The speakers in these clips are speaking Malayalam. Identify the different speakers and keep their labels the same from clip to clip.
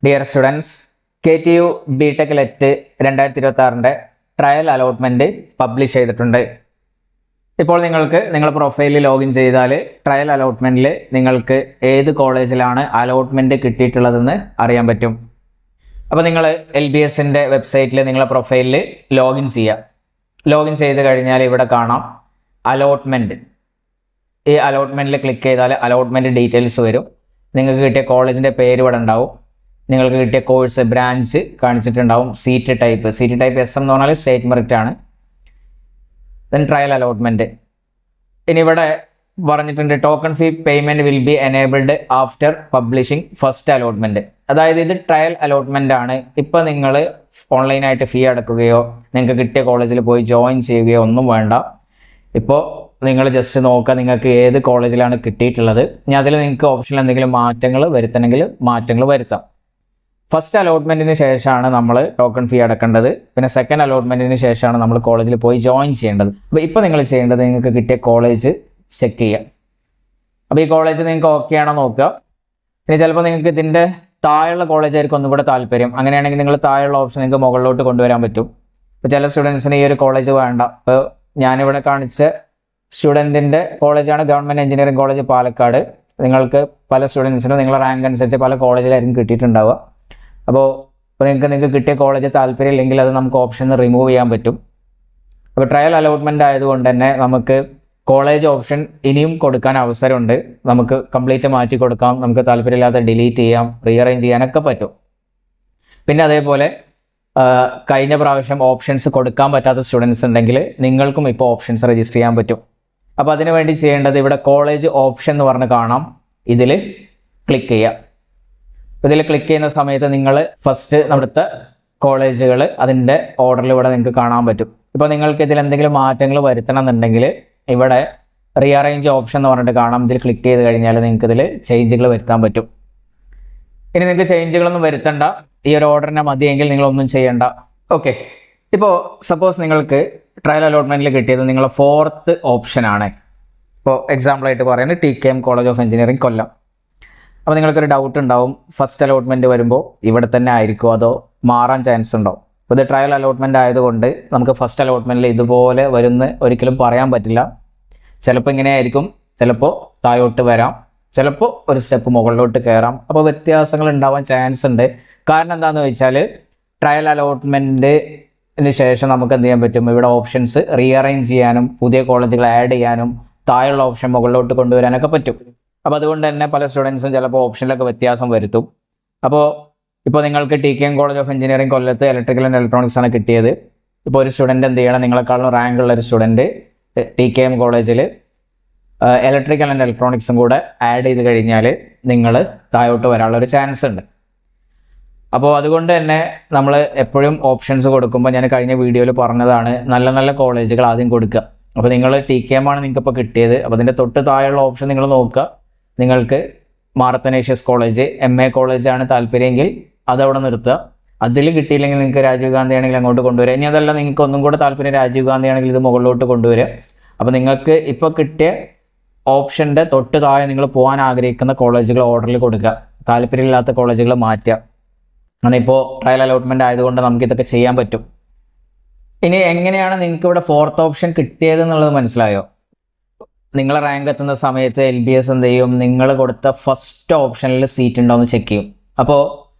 Speaker 1: Dear students, KTU BTech LET 2026 trial allotment publish ചെയ്തിട്ടുണ്ട്. ഇപ്പോൾ നിങ്ങൾക്ക് നിങ്ങളുടെ പ്രൊഫൈലിൽ ലോഗിൻ ചെയ്താൽ ട്രയൽ അലോട്ട്മെൻറ്റിൽ നിങ്ങൾക്ക് ഏത് കോളേജിലാണ് അലോട്ട്മെൻറ്റ് കിട്ടിയിട്ടുള്ളതെന്ന് അറിയാൻ പറ്റും. അപ്പോൾ നിങ്ങൾ LBSൻ്റെ വെബ്സൈറ്റിൽ നിങ്ങളുടെ പ്രൊഫൈലിൽ ലോഗിൻ ചെയ്യുക. ലോഗിൻ ചെയ്ത് കഴിഞ്ഞാൽ ഇവിടെ കാണാം അലോട്ട്മെൻറ്റ്. ഈ അലോട്ട്മെൻറ്റിൽ ക്ലിക്ക് ചെയ്താൽ അലോട്ട്മെൻറ്റ് ഡീറ്റെയിൽസ് വരും. നിങ്ങൾക്ക് കിട്ടിയ കോളേജിൻ്റെ പേര് ഇവിടെ ഉണ്ടാവും. നിങ്ങൾക്ക് കിട്ടിയ കോഴ്സ് ബ്രാഞ്ച് കാണിച്ചിട്ടുണ്ടാവും. സീറ്റ് ടൈപ്പ് SM എന്ന് പറഞ്ഞാൽ സ്റ്റേറ്റ് മെറിറ്റ് ആണ്. Then trial allotment. ഇനി ഇവിടെ പറഞ്ഞിട്ടുണ്ട് token fee payment will be enabled after publishing first allotment. അതായത് ഇത് ട്രയൽ അലോട്ട്മെൻ്റ് ആണ്. ഇപ്പോൾ നിങ്ങൾ ഓൺലൈനായിട്ട് ഫീ അടക്കുകയോ നിങ്ങൾക്ക് കിട്ടിയ കോളേജിൽ പോയി ജോയിൻ ചെയ്യുകയോ ഒന്നും വേണ്ട. ഇപ്പോൾ നിങ്ങൾ ജസ്റ്റ് നോക്കുക നിങ്ങൾക്ക് ഏത് കോളേജിലാണ് കിട്ടിയിട്ടുള്ളത്. ഇനി അതിൽ നിങ്ങൾക്ക് ഓപ്ഷനിൽ എന്തെങ്കിലും മാറ്റങ്ങൾ വരുത്തണമെങ്കിൽ മാറ്റങ്ങൾ വരുത്താം. ഫസ്റ്റ് അലോട്ട്മെൻറ്റിന് ശേഷമാണ് നമ്മൾ ടോക്കൺ ഫീ അടക്കേണ്ടത്. പിന്നെ സെക്കൻഡ് അലോട്ട്മെൻറ്റിന് ശേഷമാണ് നമ്മൾ കോളേജിൽ പോയി ജോയിൻ ചെയ്യേണ്ടത്. അപ്പോൾ ഇപ്പോൾ നിങ്ങൾ ചെയ്യേണ്ടത് നിങ്ങൾക്ക് കിട്ടിയ കോളേജ് ചെക്ക് ചെയ്യുക. അപ്പോൾ ഈ കോളേജ് നിങ്ങൾക്ക് ഓക്കെ ആണോ നോക്കുക. പിന്നെ ചിലപ്പോൾ നിങ്ങൾക്ക് ഇതിൻ്റെ താഴെയുള്ള കോളേജായിരിക്കും ഒന്നും കൂടെ താല്പര്യം. അങ്ങനെയാണെങ്കിൽ നിങ്ങൾ താഴെയുള്ള ഓപ്ഷൻ നിങ്ങൾക്ക് മുകളിലോട്ട് കൊണ്ടുവരാൻ പറ്റും. ഇപ്പോൾ ചില സ്റ്റുഡൻസിന് ഈ ഒരു കോളേജ് വേണ്ട. ഇപ്പോൾ ഞാനിവിടെ കാണിച്ച സ്റ്റുഡൻറ്റിൻ്റെ കോളേജാണ് ഗവൺമെൻറ് എഞ്ചിനീയറിംഗ് കോളേജ് പാലക്കാട്. നിങ്ങൾക്ക് പല സ്റ്റുഡൻസിനും നിങ്ങളുടെ റാങ്ക് അനുസരിച്ച് പല കോളേജിലായിരിക്കും കിട്ടിയിട്ടുണ്ടാവുക. അപ്പോൾ നിങ്ങൾക്ക് കിട്ടിയ കോളേജ് താല്പര്യം ഇല്ലെങ്കിൽ അത് നമുക്ക് ഓപ്ഷൻ റിമൂവ് ചെയ്യാൻ പറ്റും. അപ്പോൾ ട്രയൽ അലോട്ട്മെൻറ്റ് ആയതുകൊണ്ട് തന്നെ നമുക്ക് കോളേജ് ഓപ്ഷൻ ഇനിയും കൊടുക്കാൻ അവസരമുണ്ട്. നമുക്ക് കംപ്ലീറ്റ് മാറ്റി കൊടുക്കാം, നമുക്ക് താല്പര്യമില്ലാതെ ഡിലീറ്റ് ചെയ്യാം, റീഅറേഞ്ച് ചെയ്യാനൊക്കെ പറ്റും. പിന്നെ അതേപോലെ കഴിഞ്ഞ പ്രാവശ്യം ഓപ്ഷൻസ് കൊടുക്കാൻ പറ്റാത്ത സ്റ്റുഡൻസ് ഉണ്ടെങ്കിൽ നിങ്ങൾക്കും ഇപ്പോൾ ഓപ്ഷൻസ് രജിസ്റ്റർ ചെയ്യാൻ പറ്റും. അപ്പോൾ അതിനു വേണ്ടി ചെയ്യേണ്ടത് ഇവിടെ കോളേജ് ഓപ്ഷൻ എന്ന് പറഞ്ഞ് കാണാം. ഇതിൽ ക്ലിക്ക് ചെയ്യുക. ഇതിൽ ക്ലിക്ക് ചെയ്യുന്ന സമയത്ത് നിങ്ങൾ ഫസ്റ്റ് അവിടുത്തെ കോളേജുകൾ അതിൻ്റെ ഓർഡറിൽ ഇവിടെ നിങ്ങൾക്ക് കാണാൻ പറ്റും. ഇപ്പോൾ നിങ്ങൾക്ക് ഇതിൽ എന്തെങ്കിലും മാറ്റങ്ങൾ വരുത്തണം എന്നുണ്ടെങ്കിൽ ഇവിടെ റീഅറേഞ്ച് ഓപ്ഷൻ എന്ന് പറഞ്ഞിട്ട് കാണാം. ഇതിൽ ക്ലിക്ക് ചെയ്ത് കഴിഞ്ഞാൽ നിങ്ങൾക്ക് ഇതിൽ ചേഞ്ചുകൾ വരുത്താൻ പറ്റും. ഇനി നിങ്ങൾക്ക് ചേഞ്ചുകളൊന്നും വരുത്തണ്ട, ഈ ഒരു ഓർഡറിനെ മതിയെങ്കിൽ നിങ്ങളൊന്നും ചെയ്യണ്ട. ഓക്കെ, ഇപ്പോൾ സപ്പോസ് നിങ്ങൾക്ക് ട്രയൽ അലോട്ട്മെൻറ്റിൽ കിട്ടിയത് നിങ്ങളുടെ 4th ഓപ്ഷനാണ്. ഇപ്പോൾ എക്സാമ്പിളായിട്ട് പറയുന്നത് TKM കോളേജ് ഓഫ് എഞ്ചിനീയറിംഗ് കൊല്ലം. അപ്പോൾ നിങ്ങൾക്കൊരു ഡൗട്ട് ഉണ്ടാവും, ഫസ്റ്റ് അലോട്ട്മെൻറ്റ് വരുമ്പോൾ ഇവിടെ തന്നെ ആയിരിക്കുമോ അതോ മാറാൻ ചാൻസ് ഉണ്ടോ? അപ്പോൾ ഇത് ട്രയൽ അലോട്ട്മെൻറ്റ് ആയതുകൊണ്ട് നമുക്ക് ഫസ്റ്റ് അലോട്ട്മെൻറ്റിൽ ഇതുപോലെ വരുന്ന ഒരിക്കലും പറയാൻ പറ്റില്ല. ചിലപ്പോൾ ഇങ്ങനെ ആയിരിക്കും, ചിലപ്പോൾ താഴോട്ട് വരാം, ചിലപ്പോൾ ഒരു സ്റ്റെപ്പ് മുകളിലോട്ട് കയറാം. അപ്പോൾ വ്യത്യാസങ്ങൾ ഉണ്ടാവാൻ ചാൻസ് ഉണ്ട്. കാരണം എന്താണെന്ന് വെച്ചാൽ ട്രയൽ അലോട്ട്മെൻറ്റിന് ശേഷം നമുക്ക് എന്ത് ചെയ്യാൻ പറ്റും, ഇവിടെ ഓപ്ഷൻസ് റീഅറേഞ്ച് ചെയ്യാനും പുതിയ കോളേജുകൾ ആഡ് ചെയ്യാനും താഴെയുള്ള ഓപ്ഷൻ മുകളിലോട്ട് കൊണ്ടുവരാനൊക്കെ പറ്റും. അപ്പോൾ അതുകൊണ്ട് തന്നെ പല സ്റ്റുഡൻസും ചിലപ്പോൾ ഓപ്ഷനിലൊക്കെ വ്യത്യാസം വരുത്തും. അപ്പോൾ ഇപ്പോൾ നിങ്ങൾക്ക് TKM കോളേജ് ഓഫ് എഞ്ചിനീയറിംഗ് കൊല്ലത്ത് ഇലക്ട്രിക്കൽ ആൻഡ് ഇലക്ട്രോണിക്സ് ആണ് കിട്ടിയത്. ഇപ്പോൾ ഒരു സ്റ്റുഡൻറ്റ് എന്ത് ചെയ്യണം, നിങ്ങളെക്കാളും റാങ്ക് ഉള്ള ഒരു സ്റ്റുഡൻറ്റ് TKM കോളേജിൽ ഇലക്ട്രിക്കൽ ആൻഡ് ഇലക്ട്രോണിക്സും കൂടെ ആഡ് ചെയ്ത് കഴിഞ്ഞാൽ നിങ്ങൾ താഴോട്ട് വരാനുള്ളൊരു ചാൻസ് ഉണ്ട്. അപ്പോൾ അതുകൊണ്ട് തന്നെ നമ്മൾ എപ്പോഴും ഓപ്ഷൻസ് കൊടുക്കുമ്പോൾ ഞാൻ കഴിഞ്ഞ വീഡിയോയിൽ പറഞ്ഞതാണ്, നല്ല നല്ല കോളേജുകൾ ആദ്യം കൊടുക്കുക. അപ്പോൾ നിങ്ങൾ TKM ആണ് നിങ്ങൾക്കിപ്പോൾ കിട്ടിയത്. അപ്പോൾ അതിൻ്റെ തൊട്ട് താഴെയുള്ള ഓപ്ഷൻ നിങ്ങൾ നോക്കുക. നിങ്ങൾക്ക് മാർ അത്തനേഷ്യസ് കോളേജ് MA കോളേജാണ് താല്പര്യമെങ്കിൽ അതവിടെ നിർത്തുക. അതിൽ കിട്ടിയില്ലെങ്കിൽ നിങ്ങൾക്ക് രാജീവ് ഗാന്ധി ആണെങ്കിൽ അങ്ങോട്ട് കൊണ്ടുവരിക. ഇനി അതല്ല നിങ്ങൾക്ക് ഒന്നും കൂടെ താല്പര്യം രാജീവ് ഗാന്ധി ആണെങ്കിൽ ഇത് മുകളിലോട്ട് കൊണ്ടുവരിക. അപ്പോൾ നിങ്ങൾക്ക് ഇപ്പോൾ കിട്ടിയ ഓപ്ഷൻ്റെ തൊട്ട് താഴെ നിങ്ങൾ പോകാൻ ആഗ്രഹിക്കുന്ന കോളേജുകൾ ഓർഡറിൽ കൊടുക്കുക, താല്പര്യമില്ലാത്ത കോളേജുകൾ മാറ്റുക. അങ്ങനെ ഇപ്പോൾ ട്രയൽ അലോട്ട്മെൻറ്റ് ആയതുകൊണ്ട് നമുക്കിതൊക്കെ ചെയ്യാൻ പറ്റും. ഇനി എങ്ങനെയാണ് നിങ്ങൾക്ക് ഇവിടെ 4th ഓപ്ഷൻ കിട്ടിയത് എന്നുള്ളത് മനസ്സിലായോ? നിങ്ങളെ റാങ്ക് എത്തുന്ന സമയത്ത് LBS എന്ത് ചെയ്യും, നിങ്ങൾ കൊടുത്ത ഫസ്റ്റ് ഓപ്ഷനിൽ സീറ്റ് ഉണ്ടോ എന്ന് ചെക്ക് ചെയ്യും. അപ്പോൾ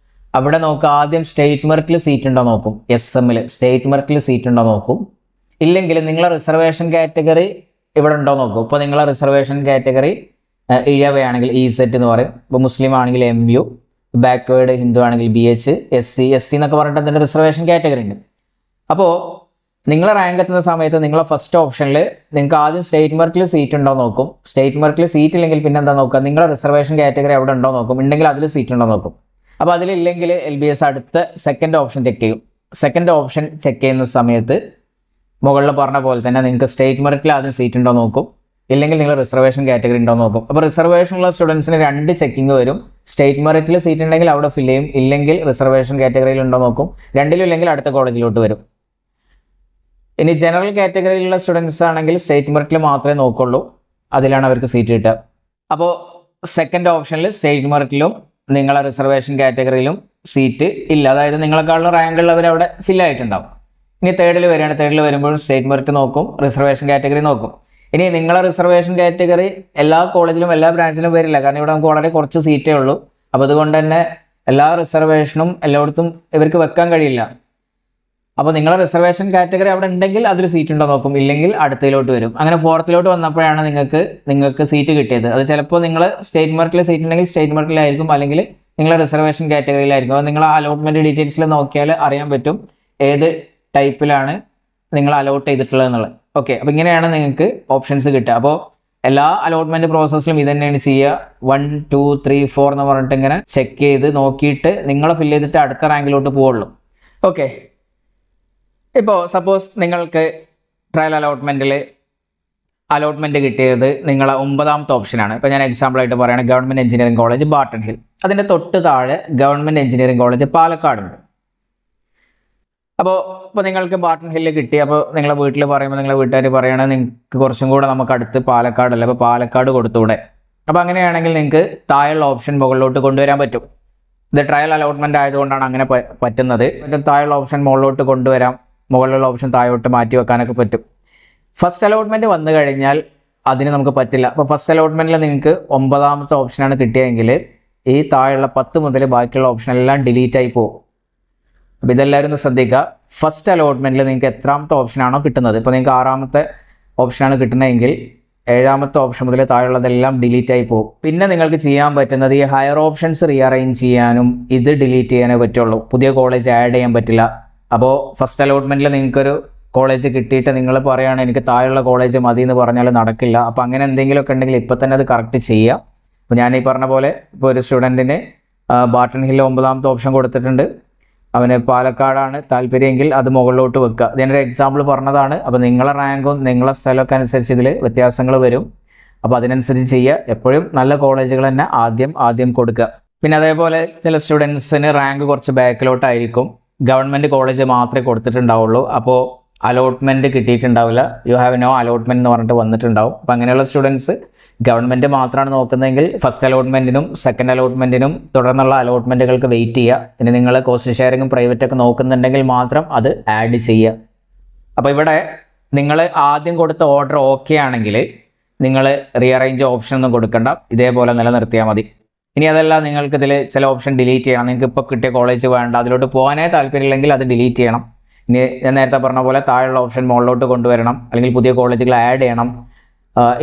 Speaker 1: അവിടെ നോക്കുക, ആദ്യം സ്റ്റേറ്റ് മെറിറ്റിൽ സീറ്റ് ഉണ്ടോ നോക്കും. SMൽ സ്റ്റേറ്റ് മെറിറ്റിൽ സീറ്റ് ഉണ്ടോ നോക്കും. ഇല്ലെങ്കിൽ നിങ്ങളെ റിസർവേഷൻ കാറ്റഗറി ഇവിടെ ഉണ്ടോ നോക്കും. ഇപ്പോൾ നിങ്ങളെ റിസർവേഷൻ കാറ്റഗറി ഇഴവയാണെങ്കിൽ EZ എന്ന് പറയും. ഇപ്പോൾ മുസ്ലിം ആണെങ്കിൽ MU, ബാക്ക്വേർഡ് ഹിന്ദു ആണെങ്കിൽ BH, SC എന്നൊക്കെ പറഞ്ഞിട്ട് അതിൻ്റെ റിസർവേഷൻ കാറ്റഗറി ഉണ്ട്. അപ്പോൾ നിങ്ങളെ റാങ്ക് എത്തുന്ന സമയത്ത് നിങ്ങളെ ഫസ്റ്റ് ഓപ്ഷനിൽ നിങ്ങൾക്ക് ആദ്യം സ്റ്റേറ്റ് മെറിറ്റിൽ സീറ്റ് ഉണ്ടോ നോക്കും. സ്റ്റേറ്റ് മെറിറ്റിൽ സീറ്റ് ഇല്ലെങ്കിൽ പിന്നെ എന്താ നോക്കുക, നിങ്ങളുടെ റിസർവേഷൻ കാറ്റഗറി എവിടെ ഉണ്ടോ നോക്കും. ഉണ്ടെങ്കിൽ അതിൽ സീറ്റ് ഉണ്ടോ നോക്കും. അപ്പോൾ അതിലില്ലെങ്കിൽ LBS അടുത്ത സെക്കൻഡ് ഓപ്ഷൻ ചെക്ക് ചെയ്യും. സെക്കൻഡ് ഓപ്ഷൻ ചെക്ക് ചെയ്യുന്ന സമയത്ത് മുകളിൽ പറഞ്ഞ പോലെ തന്നെ നിങ്ങൾക്ക് സ്റ്റേറ്റ് മെറിറ്റിൽ ആദ്യം സീറ്റ് ഉണ്ടോ നോക്കും. ഇല്ലെങ്കിൽ നിങ്ങൾ റിസർവേഷൻ കാറ്റഗറി ഉണ്ടോ നോക്കും. അപ്പോൾ റിസർവേഷനുള്ള സ്റ്റുഡൻസിന് 2 ചെക്കിങ് വരും. സ്റ്റേറ്റ് മെറിറ്റിൽ സീറ്റ് ഉണ്ടെങ്കിൽ അവിടെ ഫിൽ ചെയ്യും, ഇല്ലെങ്കിൽ റിസർവേഷൻ കാറ്റഗറിയിൽ ഉണ്ടോ നോക്കും. രണ്ടിലും ഇല്ലെങ്കിൽ അടുത്ത കോളേജിലോട്ട് വരും. ഇനി ജനറൽ കാറ്റഗറിയിലുള്ള സ്റ്റുഡൻസ് ആണെങ്കിൽ സ്റ്റേറ്റ് മെറിറ്റിൽ മാത്രമേ നോക്കുള്ളൂ, അതിലാണ് അവർക്ക് സീറ്റ് കിട്ടുക. അപ്പോൾ സെക്കൻഡ് ഓപ്ഷനിൽ സ്റ്റേറ്റ് മെറിറ്റിലും നിങ്ങളെ റിസർവേഷൻ കാറ്റഗറിയിലും സീറ്റ് ഇല്ല, അതായത് നിങ്ങളെക്കാളും റാങ്ക് ഉള്ളവർ അവിടെ ഫില്ലായിട്ടുണ്ടാവും. ഇനി തേർഡിൽ വരികയാണ്, തേർഡിൽ വരുമ്പോൾ സ്റ്റേറ്റ് മെറിറ്റ് നോക്കും, റിസർവേഷൻ കാറ്റഗറി നോക്കും. ഇനി നിങ്ങളെ റിസർവേഷൻ കാറ്റഗറി എല്ലാ കോളേജിലും എല്ലാ ബ്രാഞ്ചിലും വരില്ല, കാരണം ഇവിടെ നമുക്ക് വളരെ കുറച്ച് സീറ്റേ ഉള്ളൂ. അപ്പോൾ അതുകൊണ്ട് തന്നെ എല്ലാ റിസർവേഷനും എല്ലായിടത്തും ഇവർക്ക് വെക്കാൻ കഴിയില്ല. അപ്പോൾ നിങ്ങളെ റിസർവേഷൻ കാറ്റഗറി അവിടെ ഉണ്ടെങ്കിൽ അതിൽ സീറ്റ് ഉണ്ടോ നോക്കും, ഇല്ലെങ്കിൽ അടുത്തതിലോട്ട് വരും. അങ്ങനെ ഫോർത്തിലോട്ട് വന്നപ്പോഴാണ് നിങ്ങൾക്ക് സീറ്റ് കിട്ടിയത്. അത് ചിലപ്പോൾ നിങ്ങൾ സ്റ്റേറ്റ് മെറിറ്റിൽ സീറ്റ് ഉണ്ടെങ്കിൽ സ്റ്റേറ്റ് മെറിറ്റിലായിരിക്കും, അല്ലെങ്കിൽ നിങ്ങളെ റിസർവേഷൻ കാറ്റഗറിയിലായിരിക്കും. അപ്പോൾ നിങ്ങൾ അലോട്ട്മെൻറ്റ് ഡീറ്റെയിൽസിൽ നോക്കിയാൽ അറിയാൻ പറ്റും ഏത് ടൈപ്പിലാണ് നിങ്ങൾ അലോട്ട് ചെയ്തിട്ടുള്ളത് എന്നുള്ളത്. ഓക്കെ, അപ്പോൾ ഇങ്ങനെയാണ് നിങ്ങൾക്ക് ഓപ്ഷൻസ് കിട്ടുക. അപ്പോൾ എല്ലാ അലോട്ട്മെൻറ്റ് പ്രോസസ്സിലും ഇത് തന്നെയാണ് ചെയ്യുക. 1 2 3 4 എന്ന് പറഞ്ഞിട്ട് ഇങ്ങനെ ചെക്ക് ചെയ്ത് നോക്കിയിട്ട് നിങ്ങൾ ഫില്ല് ചെയ്തിട്ട് അടുത്ത റാങ്കിലോട്ട് പോവുള്ളൂ. ഓക്കെ, ഇപ്പോൾ സപ്പോസ് നിങ്ങൾക്ക് ട്രയൽ അലോട്ട്മെൻറ്റ് കിട്ടിയത് നിങ്ങളെ 9ാമത്തെ ഓപ്ഷനാണ്. ഇപ്പോൾ ഞാൻ എക്സാമ്പിളായിട്ട് പറയുകയാണ്, government engineering college Barton hill. അതിൻ്റെ തൊട്ട് താഴെ ഗവൺമെൻറ് എഞ്ചിനീയറിംഗ് കോളേജ് പാലക്കാടുണ്ട്. അപ്പോൾ നിങ്ങൾക്ക് ബാർട്ടൺ ഹില്ല് കിട്ടി. അപ്പോൾ നിങ്ങളെ വീട്ടിൽ പറയുമ്പോൾ നിങ്ങളെ വീട്ടുകാർ പറയുകയാണെങ്കിൽ നിങ്ങൾക്ക് കുറച്ചും കൂടെ നമുക്ക് അടുത്ത് പാലക്കാടല്ല, അപ്പോൾ പാലക്കാട് കൊടുത്തൂടെ. അപ്പോൾ അങ്ങനെയാണെങ്കിൽ നിങ്ങൾക്ക് താഴെയുള്ള ഓപ്ഷൻ മുകളിലോട്ട് കൊണ്ടുവരാൻ പറ്റും. ഇത് ട്രയൽ അലോട്ട്മെൻറ്റ് ആയതുകൊണ്ടാണ് അങ്ങനെ പറ്റുന്നത്. താഴെയുള്ള ഓപ്ഷൻ മുകളിലോട്ട് കൊണ്ടുവരാം, മുകളിലുള്ള ഓപ്ഷൻ താഴോട്ട് മാറ്റി വെക്കാനൊക്കെ പറ്റും. ഫസ്റ്റ് അലോട്ട്മെൻറ്റ് വന്നു കഴിഞ്ഞാൽ അതിന് നമുക്ക് പറ്റില്ല. അപ്പോൾ ഫസ്റ്റ് അലോട്ട്മെൻറ്റിൽ നിങ്ങൾക്ക് 9ാമത്തെ ഓപ്ഷനാണ് കിട്ടിയതെങ്കിൽ ഈ താഴെയുള്ള 10 മുതൽ ബാക്കിയുള്ള ഓപ്ഷൻ എല്ലാം ഡിലീറ്റ് ആയി പോകും. അപ്പോൾ ഇതെല്ലാവരും ഒന്ന് ശ്രദ്ധിക്കുക. ഫസ്റ്റ് അലോട്ട്മെൻറ്റിൽ നിങ്ങൾക്ക് എത്രാമത്തെ ഓപ്ഷനാണോ കിട്ടുന്നത്, ഇപ്പോൾ നിങ്ങൾക്ക് 6ാമത്തെ ഓപ്ഷനാണ് കിട്ടുന്നതെങ്കിൽ 7ാമത്തെ ഓപ്ഷൻ മുതൽ താഴെയുള്ളതെല്ലാം ഡിലീറ്റ് ആയി പോകും. പിന്നെ നിങ്ങൾക്ക് ചെയ്യാൻ പറ്റുന്നത് ഈ ഹയർ ഓപ്ഷൻസ് റീഅറേഞ്ച് ചെയ്യാനും ഇത് ഡിലീറ്റ് ചെയ്യാനേ പറ്റുള്ളൂ. പുതിയ കോളേജ് ആഡ് ചെയ്യാൻ പറ്റില്ല. അപ്പോൾ ഫസ്റ്റ് അലോട്ട്മെൻറ്റിൽ നിങ്ങൾക്കൊരു കോളേജ് കിട്ടിയിട്ട് നിങ്ങൾ പറയുകയാണ് എനിക്ക് താഴെയുള്ള കോളേജ് മതി എന്ന് പറഞ്ഞാൽ നടക്കില്ല. അപ്പോൾ അങ്ങനെ എന്തെങ്കിലുമൊക്കെ ഉണ്ടെങ്കിൽ ഇപ്പോൾ തന്നെ അത് കറക്റ്റ് ചെയ്യുക. അപ്പോൾ ഞാൻ ഈ പറഞ്ഞ പോലെ ഇപ്പോൾ ഒരു സ്റ്റുഡൻറ്റിന് ബാർട്ടൺ ഹില്ല് 9ാമത്തെ ഓപ്ഷൻ കൊടുത്തിട്ടുണ്ട്, അവന് പാലക്കാടാണ് താല്പര്യമെങ്കിൽ അത് മുകളിലോട്ട് വെക്കുക. ഇതിനൊരു എക്സാമ്പിൾ പറഞ്ഞതാണ്. അപ്പോൾ നിങ്ങളെ റാങ്കും നിങ്ങളെ സ്ഥലമൊക്കെ അനുസരിച്ച് ഇതിൽ വ്യത്യാസങ്ങൾ വരും. അപ്പോൾ അതിനനുസരിച്ച് ചെയ്യുക. എപ്പോഴും നല്ല കോളേജുകൾ തന്നെ ആദ്യം കൊടുക്കുക. പിന്നെ അതേപോലെ ചില സ്റ്റുഡൻസിന് റാങ്ക് കുറച്ച് ബാക്കിലോട്ടായിരിക്കും, ഗവൺമെൻറ് കോളേജ് മാത്രമേ കൊടുത്തിട്ടുണ്ടാവുള്ളൂ. അപ്പോൾ അലോട്ട്മെൻറ്റ് കിട്ടിയിട്ടുണ്ടാവില്ല, യു ഹാവ് നോ അലോട്ട്മെൻറ്റ് എന്ന് പറഞ്ഞിട്ട് വന്നിട്ടുണ്ടാവും. അപ്പോൾ അങ്ങനെയുള്ള സ്റ്റുഡൻസ് ഗവൺമെൻറ് മാത്രമാണ് നോക്കുന്നതെങ്കിൽ ഫസ്റ്റ് അലോട്ട്മെൻറ്റിനും സെക്കൻഡ് അലോട്ട്മെൻറ്റിനും തുടർന്നുള്ള അലോട്ട്മെൻറ്റുകൾക്ക് വെയിറ്റ് ചെയ്യുക. ഇനി നിങ്ങൾ കോസ്റ്റ് ഷെയറിങ്ങും പ്രൈവറ്റൊക്കെ നോക്കുന്നുണ്ടെങ്കിൽ മാത്രം അത് ആഡ് ചെയ്യുക. അപ്പോൾ ഇവിടെ നിങ്ങൾ ആദ്യം കൊടുത്ത ഓർഡർ ഓക്കെ ആണെങ്കിൽ നിങ്ങൾ റീഅറേഞ്ച് ഓപ്ഷൻ ഒന്നും കൊടുക്കണ്ട, ഇതേപോലെ നിലനിർത്തിയാൽ മതി. ഇനി അതല്ല നിങ്ങൾക്കിതിൽ ചില ഓപ്ഷൻ ഡിലീറ്റ് ചെയ്യണം, നിങ്ങൾക്ക് ഇപ്പോൾ കിട്ടിയ കോളേജ് വേണ്ട, അതിലോട്ട് പോകാനേ താല്പര്യമില്ലെങ്കിൽ അത് ഡിലീറ്റ് ചെയ്യണം. ഇനി ഞാൻ നേരത്തെ പറഞ്ഞ പോലെ താഴെയുള്ള ഓപ്ഷൻ മുകളിലോട്ട് കൊണ്ടുവരണം, അല്ലെങ്കിൽ പുതിയ കോളേജുകൾ ആഡ് ചെയ്യണം.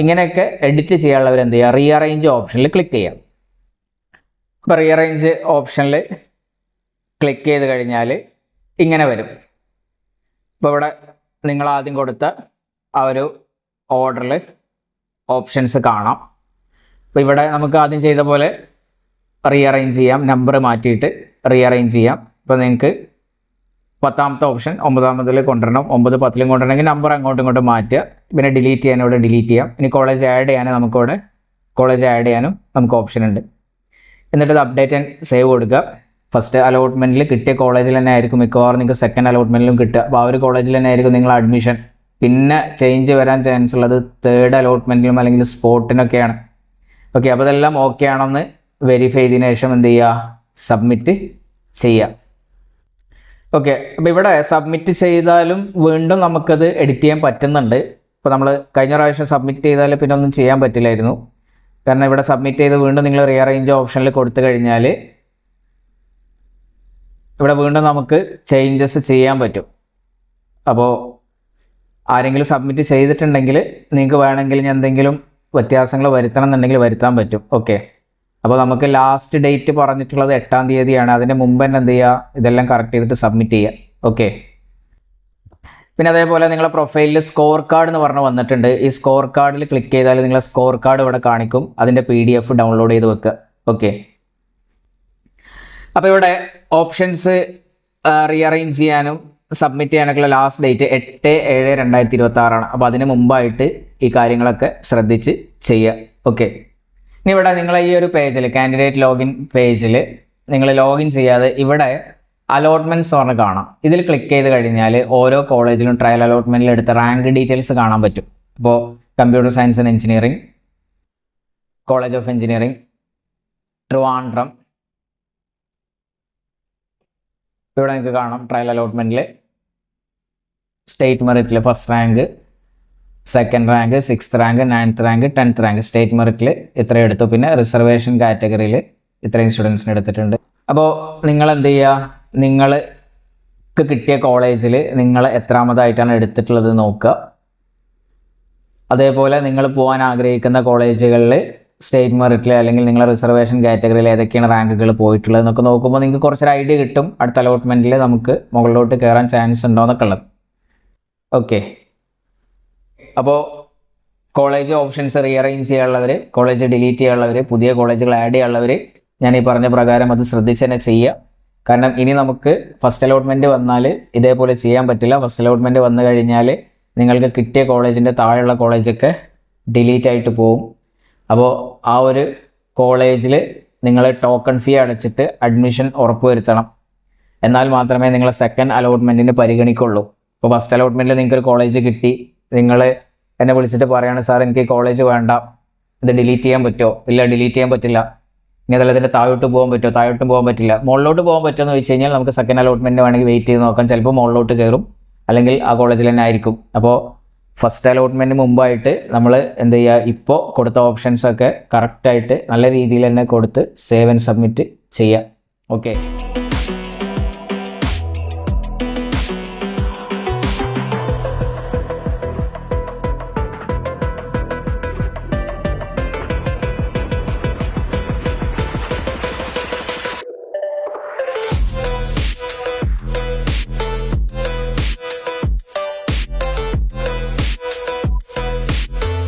Speaker 1: ഇങ്ങനെയൊക്കെ എഡിറ്റ് ചെയ്യാനുള്ളവർ എന്ത് ചെയ്യുക, റീഅറേഞ്ച് ഓപ്ഷനിൽ ക്ലിക്ക് ചെയ്യാം. അപ്പോൾ റീഅറേഞ്ച് ഓപ്ഷനിൽ ക്ലിക്ക് ചെയ്ത് കഴിഞ്ഞാൽ ഇങ്ങനെ വരും. ഇപ്പോൾ ഇവിടെ നിങ്ങൾ ആദ്യം കൊടുത്ത ആ ഒരു ഓർഡറിൽ ഓപ്ഷൻസ് കാണാം. അപ്പോൾ ഇവിടെ നമുക്ക് ആദ്യം ചെയ്ത പോലെ റീഅറേഞ്ച് ചെയ്യാം, നമ്പർ മാറ്റിയിട്ട് റീഅറേഞ്ച് ചെയ്യാം. ഇപ്പോൾ നിങ്ങൾക്ക് 10ാമത്തെ ഓപ്ഷൻ 9ാമതിൽ കൊണ്ടുവരണം, 9 10ലും കൊണ്ടുവരണമെങ്കിൽ നമ്പർ അങ്ങോട്ടും ഇങ്ങോട്ടും മാറ്റുക. പിന്നെ ഡിലീറ്റ് ചെയ്യാൻ ഇവിടെ ഡിലീറ്റ് ചെയ്യാം. ഇനി കോളേജ് ആഡ് ചെയ്യാനും നമുക്ക് ഓപ്ഷൻ ഉണ്ട്. എന്നിട്ട് ഇത് അപ്ഡേറ്റ് ആൻഡ് സേവ് കൊടുക്കുക. ഫസ്റ്റ് അലോട്ട്മെൻറ്റിൽ കിട്ടിയ കോളേജിൽ തന്നെ ആയിരിക്കും മിക്കവാറും നിങ്ങൾക്ക് സെക്കൻഡ് അലോട്ട്മെൻറ്റിലും കിട്ടുക. അപ്പോൾ ആ ഒരു കോളേജിൽ തന്നെ ആയിരിക്കും നിങ്ങൾ അഡ്മിഷൻ. പിന്നെ ചേഞ്ച് വരാൻ ചാൻസ് ഉള്ളത് തേർഡ് അലോട്ട്മെൻറ്റിലും അല്ലെങ്കിൽ സ്പോട്ടിനൊക്കെയാണ്. ഓക്കെ, അപ്പോൾ ഇതെല്ലാം ഓക്കെ ആണെന്ന് വെരിഫൈ ചെയ്തതിന് ശേഷം എന്ത് ചെയ്യുക, സബ്മിറ്റ് ചെയ്യുക. ഓക്കെ, അപ്പോൾ ഇവിടെ സബ്മിറ്റ് ചെയ്താലും വീണ്ടും നമുക്കത് എഡിറ്റ് ചെയ്യാൻ പറ്റുന്നുണ്ട്. ഇപ്പോൾ നമ്മൾ കഴിഞ്ഞ പ്രാവശ്യം സബ്മിറ്റ് ചെയ്താൽ പിന്നെ ഒന്നും ചെയ്യാൻ പറ്റില്ലായിരുന്നു. കാരണം ഇവിടെ സബ്മിറ്റ് ചെയ്ത് വീണ്ടും നിങ്ങൾ റീഅറേഞ്ച് ഓപ്ഷനിൽ കൊടുത്തു കഴിഞ്ഞാൽ ഇവിടെ വീണ്ടും നമുക്ക് ചേഞ്ചസ് ചെയ്യാൻ പറ്റും. അപ്പോൾ ആരെങ്കിലും സബ്മിറ്റ് ചെയ്തിട്ടുണ്ടെങ്കിൽ നിങ്ങൾക്ക് വേണമെങ്കിൽ ഞാൻ എന്തെങ്കിലും വ്യത്യാസങ്ങൾ വരുത്തണം എന്നുണ്ടെങ്കിൽ വരുത്താൻ പറ്റും. ഓക്കെ, അപ്പോൾ നമുക്ക് ലാസ്റ്റ് ഡേറ്റ് പറഞ്ഞിട്ടുള്ളത് 8ാം തീയതിയാണ്. അതിൻ്റെ മുമ്പ് തന്നെ എന്ത് ചെയ്യുക, ഇതെല്ലാം കറക്റ്റ് ചെയ്തിട്ട് സബ്മിറ്റ് ചെയ്യുക. ഓക്കെ, പിന്നെ അതേപോലെ നിങ്ങളുടെ പ്രൊഫൈലിൽ സ്കോർ കാർഡ് എന്ന് പറഞ്ഞ് വന്നിട്ടുണ്ട്. ഈ സ്കോർ കാർഡിൽ ക്ലിക്ക് ചെയ്താൽ നിങ്ങളെ സ്കോർ കാർഡ് ഇവിടെ കാണിക്കും. അതിൻ്റെ PDF ഡൗൺലോഡ് ചെയ്ത് വെക്കുക. ഓക്കെ, അപ്പോൾ ഇവിടെ ഓപ്ഷൻസ് റീഅറേഞ്ച് ചെയ്യാനും സബ്മിറ്റ് ചെയ്യാനൊക്കെയുള്ള ലാസ്റ്റ് ഡേറ്റ് 8/7/2026 ആണ്. അപ്പോൾ അതിന് മുമ്പായിട്ട് ഈ കാര്യങ്ങളൊക്കെ ശ്രദ്ധിച്ച് ചെയ്യുക. ഓക്കെ, ഇനി ഇവിടെ നിങ്ങൾ ഈ ഒരു പേജിൽ കാൻഡിഡേറ്റ് ലോഗിൻ പേജിൽ നിങ്ങൾ ലോഗിൻ ചെയ്യാതെ ഇവിടെ അലോട്ട്മെൻറ്റ്സ് പറഞ്ഞ് കാണാം. ഇതിൽ ക്ലിക്ക് ചെയ്ത് കഴിഞ്ഞാൽ ഓരോ കോളേജിലും ട്രയൽ അലോട്ട്മെൻറ്റിൽ എടുത്ത റാങ്ക് ഡീറ്റെയിൽസ് കാണാൻ പറ്റും. അപ്പോൾ computer science and engineering, college of engineering, Trivandrum, ഇവിടെ നിങ്ങൾക്ക് കാണാം ട്രയൽ അലോട്ട്മെൻറ്റിൽ സ്റ്റേറ്റ് മെറിറ്റിൽ first rank, second rank, 6th rank, 9th rank, 10th rank state മെറിറ്റിൽ ഇത്രയും എടുത്തു. പിന്നെ റിസർവേഷൻ കാറ്റഗറിയിൽ ഇത്രയും സ്റ്റുഡൻസിന് എടുത്തിട്ടുണ്ട്. അപ്പോൾ നിങ്ങൾ എന്ത് ചെയ്യുക, നിങ്ങൾക്ക് കിട്ടിയ കോളേജിൽ നിങ്ങൾ എത്രാമതായിട്ടാണ് എടുത്തിട്ടുള്ളത് നോക്കുക. അതേപോലെ നിങ്ങൾ പോകാൻ ആഗ്രഹിക്കുന്ന കോളേജുകളിൽ സ്റ്റേറ്റ് മെറിറ്റിൽ അല്ലെങ്കിൽ നിങ്ങളുടെ റിസർവേഷൻ കാറ്റഗറിയിൽ ഏതൊക്കെയാണ് റാങ്കുകൾ പോയിട്ടുള്ളത് എന്നൊക്കെ നോക്കുമ്പോൾ നിങ്ങൾക്ക് കുറച്ചൊരു ഐഡിയ കിട്ടും അടുത്ത അലോട്ട്മെൻറ്റിൽ നമുക്ക് മുകളിലോട്ട് കയറാൻ ചാൻസ് ഉണ്ടോ എന്നൊക്കെ ഉള്ളത്. ഓക്കെ, അപ്പോൾ കോളേജ് ഓപ്ഷൻസ് റീഅറേഞ്ച് ചെയ്യാനുള്ളവർ, കോളേജ് ഡിലീറ്റ് ചെയ്യാനുള്ളവർ, പുതിയ കോളേജുകൾ ആഡ് ചെയ്യാനുള്ളവർ ഞാൻ ഈ പറഞ്ഞ പ്രകാരം അത് ശ്രദ്ധിച്ച് തന്നെ ചെയ്യുക. കാരണം ഇനി നമുക്ക് ഫസ്റ്റ് അലോട്ട്മെൻറ്റ് വന്നാൽ ഇതേപോലെ ചെയ്യാൻ പറ്റില്ല. ഫസ്റ്റ് അലോട്ട്മെൻറ്റ് വന്നു കഴിഞ്ഞാൽ നിങ്ങൾക്ക് കിട്ടിയ കോളേജിൻ്റെ താഴെയുള്ള കോളേജൊക്കെ ഡിലീറ്റ് ആയിട്ട് പോകും. അപ്പോൾ ആ ഒരു കോളേജിൽ നിങ്ങൾ ടോക്കൺ ഫീ അടച്ചിട്ട് അഡ്മിഷൻ ഉറപ്പുവരുത്തണം. എന്നാൽ മാത്രമേ നിങ്ങളെ സെക്കൻഡ് അലോട്ട്മെൻറ്റിന് പരിഗണിക്കുള്ളൂ. ഇപ്പോൾ ഫസ്റ്റ് അലോട്ട്മെൻറ്റിൽ നിങ്ങൾക്കൊരു കോളേജ് കിട്ടി, നിങ്ങൾ എന്നെ വിളിച്ചിട്ട് പറയുകയാണ് സാർ എനിക്ക് ഈ കോളേജ് വേണ്ട, ഇത് ഡിലീറ്റ് ചെയ്യാൻ പറ്റുമോ? ഇല്ല, ഡിലീറ്റ് ചെയ്യാൻ പറ്റില്ല. ഇനി അതല്ല ഇതിൻ്റെ താഴോട്ട് പോകാൻ പറ്റുമോ? താഴോട്ടും പോകാൻ പറ്റില്ല. മുകളിലോട്ട് പോകാൻ പറ്റുമോ എന്ന് ചോദിച്ചു കഴിഞ്ഞാൽ നമുക്ക് സെക്കൻഡ് അലോട്ട്മെൻറ്റ് വേണമെങ്കിൽ വെയിറ്റ് ചെയ്ത് നോക്കാം. ചിലപ്പോൾ മുകളിലോട്ട് കയറും, അല്ലെങ്കിൽ ആ കോളേജിൽ തന്നെ ആയിരിക്കും. അപ്പോൾ ഫസ്റ്റ് അലോട്ട്മെൻറ്റ് മുമ്പായിട്ട് നമ്മൾ എന്ത് ചെയ്യുക, ഇപ്പോൾ കൊടുത്ത ഓപ്ഷൻസൊക്കെ കറക്റ്റായിട്ട് നല്ല രീതിയിൽ തന്നെ കൊടുത്ത് സേവ് ആൻഡ് സബ്മിറ്റ് ചെയ്യുക. ഓക്കെ.